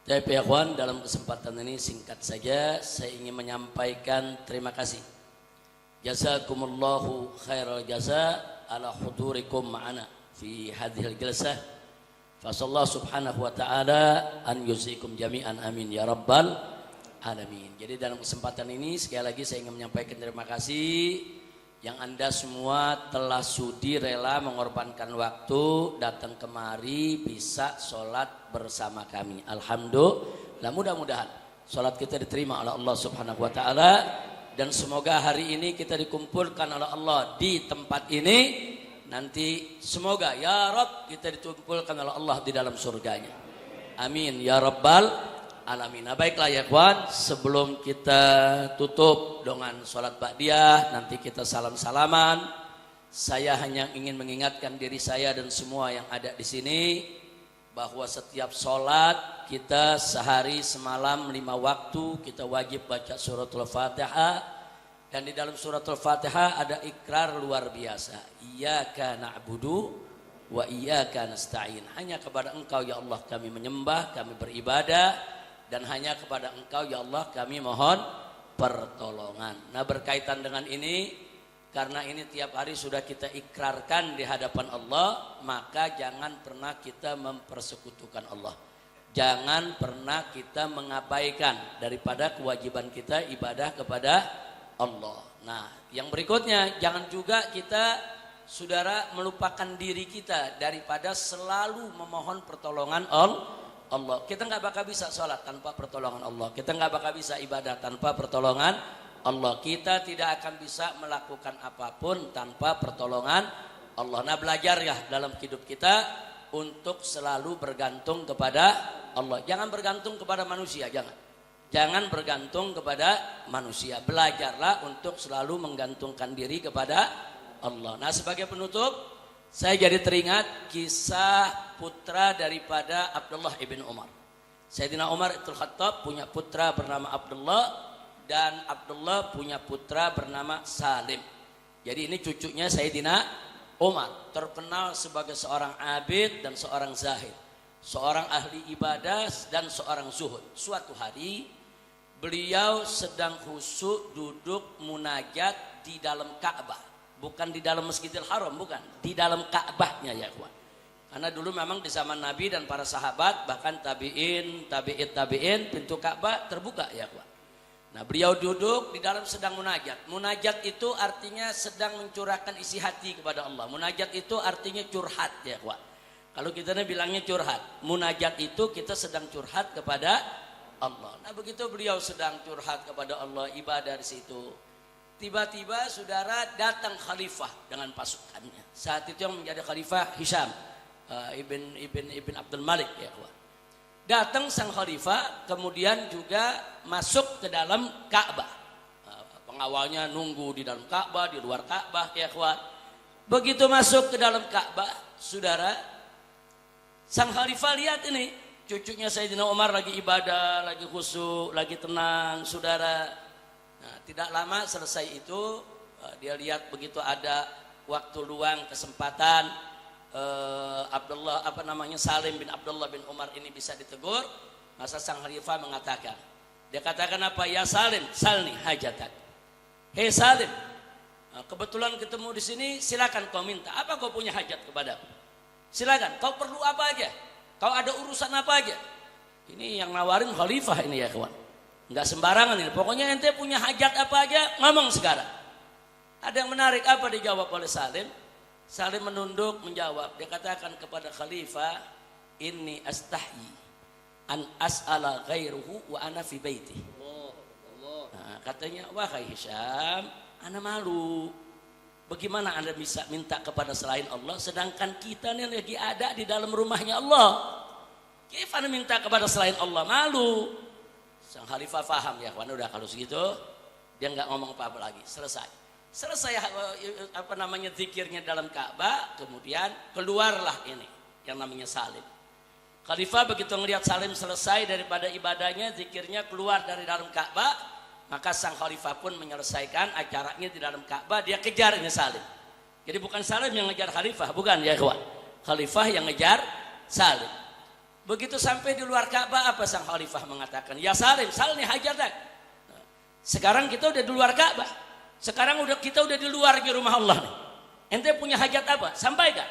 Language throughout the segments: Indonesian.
Tapi ya kawan, dalam kesempatan ini singkat saja saya ingin menyampaikan terima kasih. Jazakumullahu khairal jaza ala hudurikum ma'ana fi hadhil jalsah. Fasallahu subhanahu wa ta'ala an yuzikum jami'an amin ya rabbal alamin. Jadi dalam kesempatan ini sekali lagi saya ingin menyampaikan terima kasih yang Anda semua telah sudi rela mengorbankan waktu datang kemari bisa sholat bersama kami. Alhamdulillah, mudah-mudahan sholat kita diterima oleh Allah subhanahu wa ta'ala. Dan semoga hari ini kita dikumpulkan oleh Allah di tempat ini. Nanti semoga ya Rabb kita dikumpulkan oleh Allah di dalam surganya. Amin ya rabbal alamin. Nah, baiklah ya kawan, sebelum kita tutup dengan sholat ba'diyah, nanti kita salam-salaman. Saya hanya ingin mengingatkan diri saya dan semua yang ada di sini bahwa setiap sholat kita sehari semalam 5 waktu kita wajib baca suratul Fatihah, dan di dalam suratul Fatihah ada ikrar luar biasa. Iyyaka na'budu wa iyyaka nasta'in. Hanya kepada Engkau ya Allah kami menyembah, kami beribadah, dan hanya kepada Engkau ya Allah kami mohon pertolongan. Nah, berkaitan dengan ini, karena ini tiap hari sudah kita ikrarkan di hadapan Allah, maka jangan pernah kita mempersekutukan Allah. Jangan pernah kita mengabaikan daripada kewajiban kita ibadah kepada Allah. Nah, yang berikutnya, jangan juga kita, saudara, melupakan diri kita daripada selalu memohon pertolongan Allah. Kita nggak bakal bisa sholat tanpa pertolongan Allah. Kita nggak bakal bisa ibadah tanpa pertolongan Allah. Kita tidak akan bisa melakukan apapun tanpa pertolongan Allah. Nah, belajar ya dalam hidup kita untuk selalu bergantung kepada Allah. Jangan bergantung kepada manusia, jangan bergantung kepada manusia. Belajarlah untuk selalu menggantungkan diri kepada Allah. Nah, sebagai penutup, saya jadi teringat kisah putra daripada Abdullah ibn Umar. Sayyidina Umar ibn Khattab punya putra bernama Abdullah, dan Abdullah punya putra bernama Salim. Jadi ini cucunya Sayyidina Umar, terkenal sebagai seorang abid dan seorang zahid, seorang ahli ibadah dan seorang zuhud. Suatu hari beliau sedang khusyuk duduk munajat di dalam Ka'bah, bukan di dalam Masjidil Haram, bukan, di dalam Ka'bahnya ya kawan. Karena dulu memang di zaman Nabi dan para sahabat, bahkan tabi'in, pintu Ka'bah terbuka ya kawan. Nah, beliau duduk di dalam sedang munajat. Munajat itu artinya sedang mencurahkan isi hati kepada Allah. Munajat itu artinya curhat ya kawan. Kalau kita bilangnya curhat, munajat itu kita sedang curhat kepada Allah. Nah, begitu beliau sedang curhat kepada Allah, ibadah di situ, tiba-tiba saudara datang khalifah dengan pasukannya. Saat itu yang menjadi khalifah Hisham ibn Abdul Malik ya kawan. Datang sang khalifah, kemudian juga masuk ke dalam Ka'bah. Pengawalnya nunggu di dalam Ka'bah, di luar Ka'bah ya kawan. Begitu masuk ke dalam Ka'bah, saudara, sang khalifah lihat ini, cucunya Sayyidina Umar lagi ibadah, lagi khusyuk, lagi tenang, saudara. Nah, tidak lama selesai itu, dia lihat begitu ada waktu luang, kesempatan, Salim bin Abdullah bin Umar ini bisa ditegur. Masa sang khalifah mengatakan, dia katakan apa? Ya Salim, salni hajatak. Hei Salim, kebetulan ketemu di sini, silakan kau minta. Apa kau punya hajat kepadaku? Silakan, kau perlu apa aja? Kau ada urusan apa aja? Ini yang nawarin khalifah ini ya kawan. Enggak sembarangan ini. Pokoknya ente punya hajat apa aja, ngomong sekarang. Ada yang menarik, apa dijawab oleh Salim? Salim menunduk menjawab, dia katakan kepada khalifah, inni astahyi an as'ala ghairuhu wa ana fi baiti. Nah, katanya, wahai Hisham, ana malu. Bagaimana anda bisa minta kepada selain Allah, sedangkan kita ini lagi ada di dalam rumahnya Allah. Gimana minta kepada selain Allah? Malu. Sang khalifah faham ya kawan, udah kalau segitu dia nggak ngomong apa-apa lagi, selesai zikirnya dalam Ka'bah. Kemudian keluarlah ini yang namanya Salim. Khalifah begitu melihat Salim selesai daripada ibadahnya, zikirnya, keluar dari dalam Ka'bah, maka sang khalifah pun menyelesaikan acaranya di dalam Ka'bah. Dia kejar ini Salim. Jadi bukan Salim yang ngejar khalifah, bukan ya kawan. Khalifah yang ngejar Salim. Begitu sampai di luar Ka'bah, apa sang khalifah mengatakan? Ya Salim, salni hajatak. Sekarang kita udah di luar Ka'bah. Sekarang kita udah di luar di rumah Allah nih. Ente punya hajat apa? Sampaikan.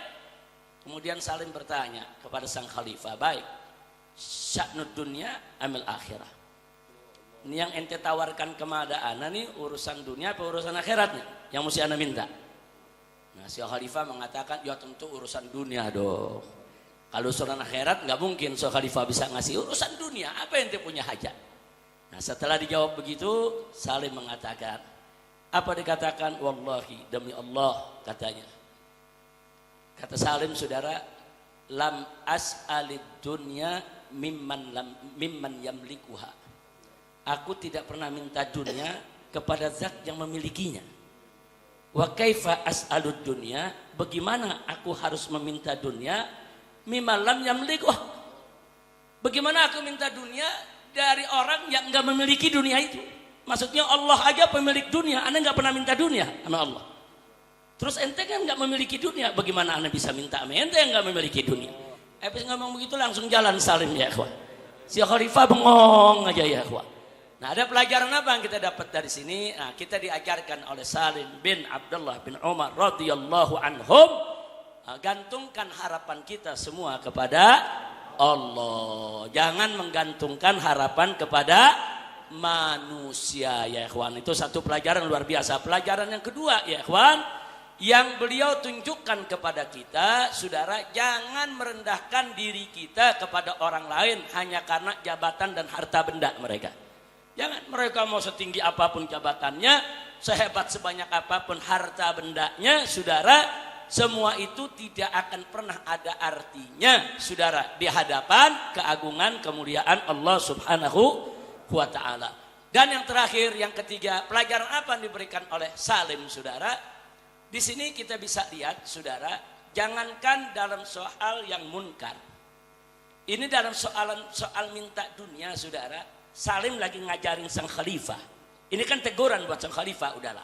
Kemudian Salim bertanya kepada sang khalifah, baik, sya'nud dunya amil akhirah. Ini yang ente tawarkan kepada ana nih urusan dunia apa urusan akhirat nih? Yang mesti ana minta. Nah, si khalifah mengatakan, ya tentu urusan dunia dong. Kalau urusan akhirat nggak mungkin so khalifah bisa ngasih urusan dunia. Apa yang ente punya hajat? Nah, setelah dijawab begitu, Salim mengatakan, apa dikatakan? Wallahi, demi Allah, katanya. Kata Salim, saudara, lam as'alid dunya mimman yamlikuha. Aku tidak pernah minta dunia kepada zat yang memilikinya. Wa kaifa as'alud dunya, bagaimana aku harus meminta dunia mimman lam yamlikuha? Bagaimana aku minta dunia dari orang yang enggak memiliki dunia itu? Maksudnya Allah aja pemilik dunia, Anda enggak pernah minta dunia sama Allah. Terus ente kan enggak memiliki dunia, bagaimana Anda bisa minta sama ente yang enggak memiliki dunia? Habis ngomong begitu langsung jalan Salim ya ikhwan. Si khalifah bengong aja ya ikhwan. Nah, ada pelajaran apa yang kita dapat dari sini? Nah, kita diajarkan oleh Salim bin Abdullah bin Umar radhiyallahu anhum, gantungkan harapan kita semua kepada Allah. Jangan menggantungkan harapan kepada manusia ya ikhwan. Itu satu pelajaran luar biasa. Pelajaran yang kedua ya ikhwan, yang beliau tunjukkan kepada kita, saudara, jangan merendahkan diri kita kepada orang lain hanya karena jabatan dan harta benda mereka. Jangan, mereka mau setinggi apapun jabatannya, sehebat sebanyak apapun harta bendanya, saudara, semua itu tidak akan pernah ada artinya, saudara, di hadapan keagungan kemuliaan Allah Subhanahu wa ta'ala. Dan yang terakhir, yang ketiga, pelajaran apa yang diberikan oleh Salim, saudara? Di sini kita bisa lihat, saudara, jangankan dalam soal yang munkar. Ini dalam soal minta dunia, saudara. Salim lagi ngajarin sang khalifah. Ini kan teguran buat sang khalifah, udahlah.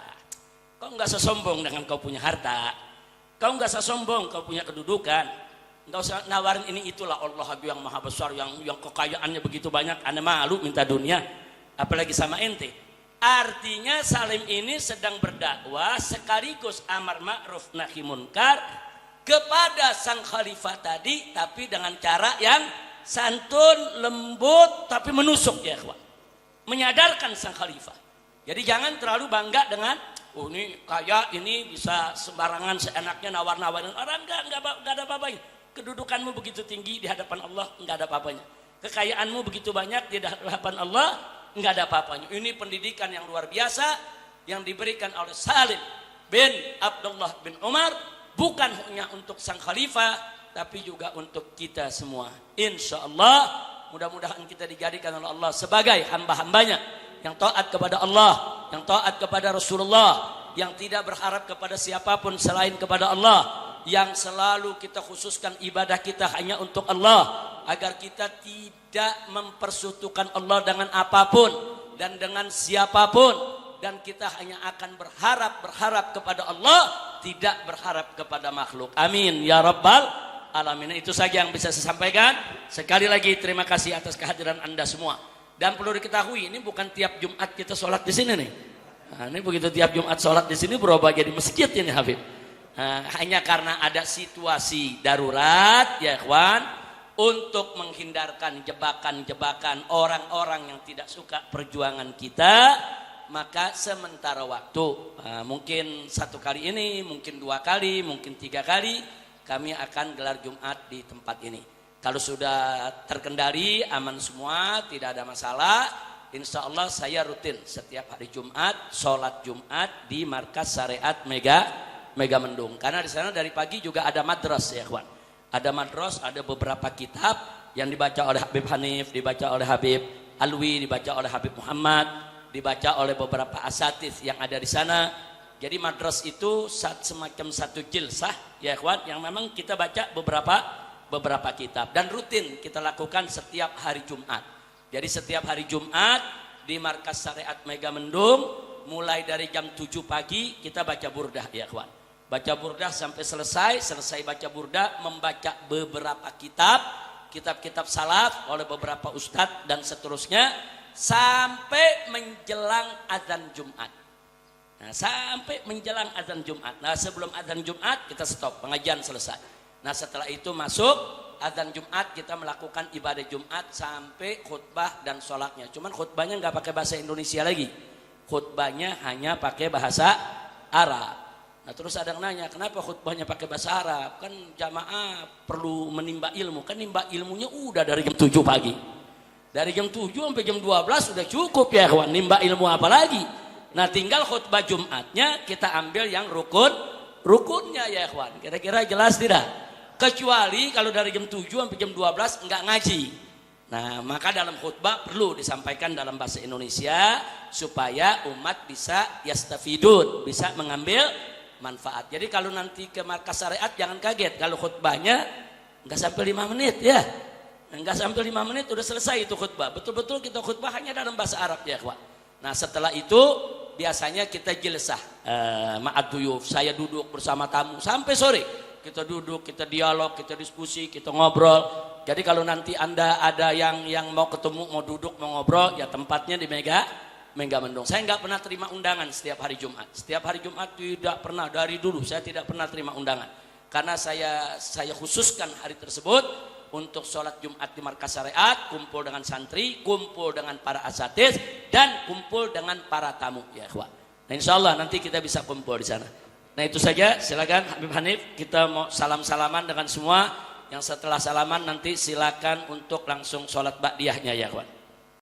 Kau enggak sesombong dengan kau punya harta. Kau enggak sesombong kau punya kedudukan. Enggak usah nawarin ini itulah, Allah yang maha besar, yang kekayaannya begitu banyak, anda malu minta dunia. Apalagi sama ente. Artinya Salim ini sedang berdakwah sekaligus amar ma'ruf nahi munkar kepada sang khalifah tadi, tapi dengan cara yang santun, lembut, tapi menusuk ya ikhwan. Menyadarkan sang khalifah. Jadi jangan terlalu bangga dengan, oh ini kaya, ini bisa sembarangan seenaknya nawar-nawarin orang. Enggak ada apa-apanya. Kedudukanmu begitu tinggi di hadapan Allah, enggak ada apa-apanya. Kekayaanmu begitu banyak di hadapan Allah, enggak ada apa-apanya. Ini pendidikan yang luar biasa yang diberikan oleh Salim bin Abdullah bin Umar, bukan hanya untuk sang khalifah, tapi juga untuk kita semua. Insya Allah, mudah-mudahan kita dijadikan oleh Allah sebagai hamba-hambanya yang taat kepada Allah, yang taat kepada Rasulullah, yang tidak berharap kepada siapapun selain kepada Allah, yang selalu kita khususkan ibadah kita hanya untuk Allah, agar kita tidak mempersekutukan Allah dengan apapun dan dengan siapapun, dan kita hanya akan berharap kepada Allah, tidak berharap kepada makhluk. Amin ya rabbal alamin. Itu saja yang bisa saya sampaikan. Sekali lagi terima kasih atas kehadiran Anda semua. Dan perlu diketahui, ini bukan tiap Jumat kita sholat di sini nih. Nah, ini begitu tiap Jumat sholat di sini berubah jadi masjid ini Habib. Hanya karena ada situasi darurat ya ikhwan, untuk menghindarkan jebakan-jebakan orang-orang yang tidak suka perjuangan kita, maka sementara waktu, mungkin 1 kali ini, mungkin 2 kali, mungkin 3 kali, kami akan gelar Jumat di tempat ini. Kalau sudah terkendali, aman semua, tidak ada masalah, insya Allah saya rutin setiap hari Jumat, sholat Jumat di Markas Syariat Mega Mendung. Karena di sana dari pagi juga ada madras ya kawan. Ada madras, ada beberapa kitab yang dibaca oleh Habib Hanif, dibaca oleh Habib Alwi, dibaca oleh Habib Muhammad, dibaca oleh beberapa asatidz yang ada di sana. Jadi madras itu semacam satu jilsah ya ikhwan, yang memang kita baca beberapa kitab, dan rutin kita lakukan setiap hari Jumat. Jadi setiap hari Jumat di Markas Syariat Mega Mendung, mulai dari jam 7 pagi kita baca burdah ya ikhwan. Baca burdah sampai selesai baca burdah, membaca beberapa kitab kitab-kitab salaf oleh beberapa ustadz dan seterusnya sampai menjelang azan Jumat. Nah, sampai menjelang azan Jumat. Nah, sebelum azan Jumat kita stop, pengajian selesai. Nah, setelah itu masuk azan Jumat, kita melakukan ibadah Jumat sampai khutbah dan sholatnya. Cuman khutbahnya nggak pakai bahasa Indonesia lagi. Khutbahnya hanya pakai bahasa Arab. Nah, terus ada yang nanya, kenapa khutbahnya pakai bahasa Arab? Kan jamaah perlu menimba ilmu. Kan nimba ilmunya udah dari jam 7 pagi. Dari jam 7 sampai jam 12 sudah cukup ya kawan. Nimba ilmu apa lagi? Nah, tinggal khutbah Jumatnya kita ambil yang rukunnya ya kawan. Kira-kira jelas tidak? Kecuali kalau dari jam 7 sampai jam 12 enggak ngaji. Nah, maka dalam khutbah perlu disampaikan dalam bahasa Indonesia supaya umat bisa yastafidun, bisa mengambil manfaat. Jadi kalau nanti ke markas syariat jangan kaget kalau khutbahnya enggak sampai 5 menit ya. Enggak sampai 5 menit udah selesai itu khutbah. Betul-betul kita khutbah hanya dalam bahasa Arab ya, kawan. Nah, setelah itu biasanya kita jilsah ma'ad duyuf, saya duduk bersama tamu sampai sore. Kita duduk, kita dialog, kita diskusi, kita ngobrol. Jadi kalau nanti Anda ada yang mau ketemu, mau duduk, mau ngobrol, ya tempatnya di Mega Mendung. Saya nggak pernah terima undangan setiap hari Jumat. Setiap hari Jumat tidak pernah, dari dulu saya tidak pernah terima undangan. Karena saya khususkan hari tersebut untuk sholat Jumat di markas syariat, kumpul dengan santri, kumpul dengan para asatiz, dan kumpul dengan para tamu ya ikhwan. Nah, insya Allah nanti kita bisa kumpul di sana. Nah, itu saja, silakan Habib Hanif, kita mau salam-salaman dengan semua. Yang setelah salaman nanti silakan untuk langsung sholat ba'diyahnya ya kawan.